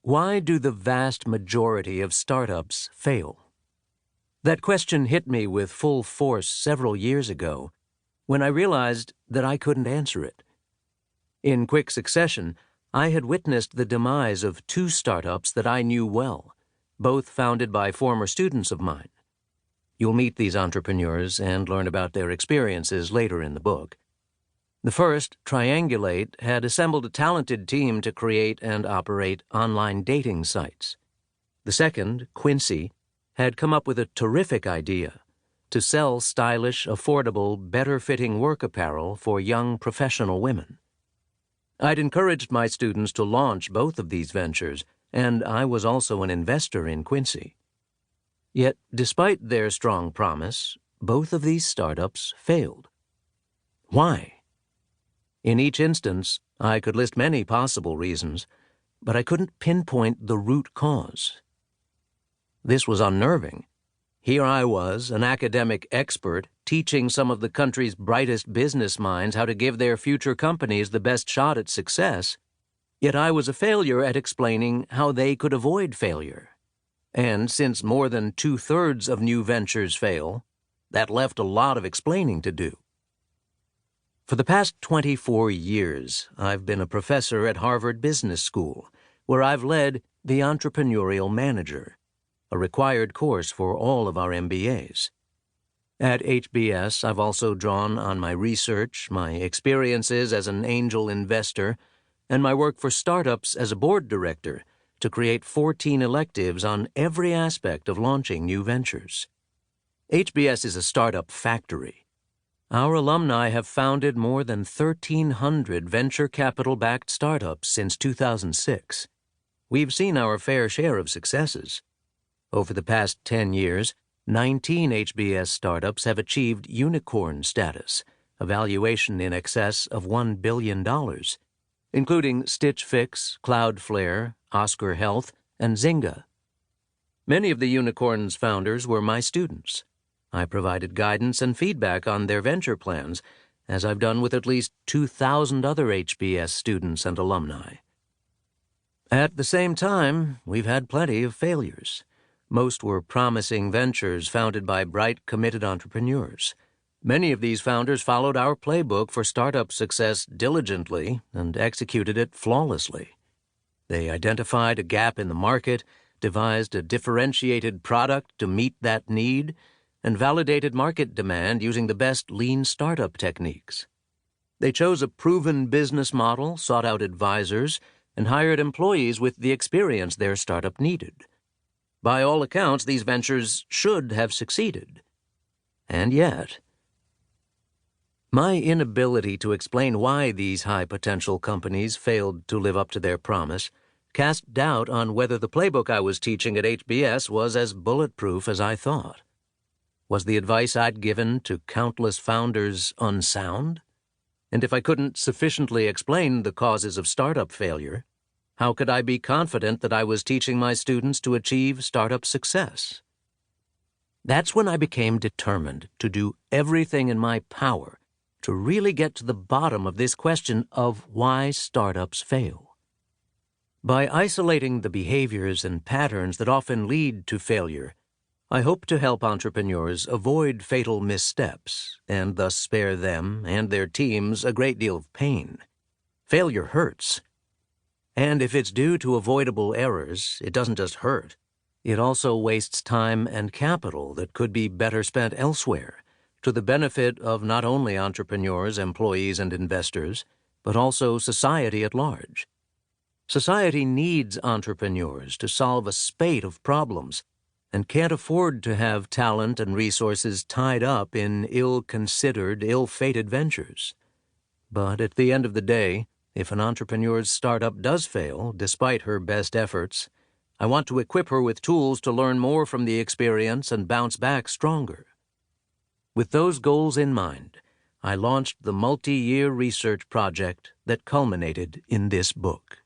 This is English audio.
Why do the vast majority of startups fail? That question hit me with full force several years ago when I realized that I couldn't answer it. In quick succession, I had witnessed the demise of two startups that I knew well, both founded by former students of mine. You'll meet these entrepreneurs and learn about their experiences later in the book. The first, Triangulate, had assembled a talented team to create and operate online dating sites. The second, Quincy, had come up with a terrific idea to sell stylish, affordable, better-fitting work apparel for young professional women. I'd encouraged my students to launch both of these ventures, and I was also an investor in Quincy. Yet, despite their strong promise, both of these startups failed. Why? In each instance, I could list many possible reasons, but I couldn't pinpoint the root cause. This was unnerving. Here I was, an academic expert, teaching some of the country's brightest business minds how to give their future companies the best shot at success, yet I was a failure at explaining how they could avoid failure. And since more than 2/3 of new ventures fail, that left a lot of explaining to do. For the past 24 years, I've been a professor at Harvard Business School, where I've led the Entrepreneurial Manager, a required course for all of our MBAs. At HBS, I've also drawn on my research, my experiences as an angel investor, and my work for startups as a board director to create 14 electives on every aspect of launching new ventures. HBS is a startup factory. Our alumni have founded more than 1,300 venture capital-backed startups since 2006. We've seen our fair share of successes. Over the past 10 years, 19 HBS startups have achieved unicorn status, a valuation in excess of $1 billion, including Stitch Fix, Cloudflare, Oscar Health, and Zynga. Many of the unicorns' founders were my students. I provided guidance and feedback on their venture plans, as I've done with at least 2,000 other HBS students and alumni. At the same time, we've had plenty of failures. Most were promising ventures founded by bright, committed entrepreneurs. Many of these founders followed our playbook for startup success diligently and executed it flawlessly. They identified a gap in the market, devised a differentiated product to meet that need, and validated market demand using the best lean startup techniques. They chose a proven business model, sought out advisors, and hired employees with the experience their startup needed. By all accounts, these ventures should have succeeded. And yet, my inability to explain why these high-potential companies failed to live up to their promise cast doubt on whether the playbook I was teaching at HBS was as bulletproof as I thought. Was the advice I'd given to countless founders unsound? And if I couldn't sufficiently explain the causes of startup failure, how could I be confident that I was teaching my students to achieve startup success? That's when I became determined to do everything in my power to really get to the bottom of this question of why startups fail. By isolating the behaviors and patterns that often lead to failure, I hope to help entrepreneurs avoid fatal missteps and thus spare them and their teams a great deal of pain. Failure hurts. And if it's due to avoidable errors, it doesn't just hurt. It also wastes time and capital that could be better spent elsewhere, to the benefit of not only entrepreneurs, employees, and investors, but also society at large. Society needs entrepreneurs to solve a spate of problems and can't afford to have talent and resources tied up in ill-considered, ill-fated ventures. But at the end of the day, if an entrepreneur's startup does fail, despite her best efforts, I want to equip her with tools to learn more from the experience and bounce back stronger. With those goals in mind, I launched the multi-year research project that culminated in this book.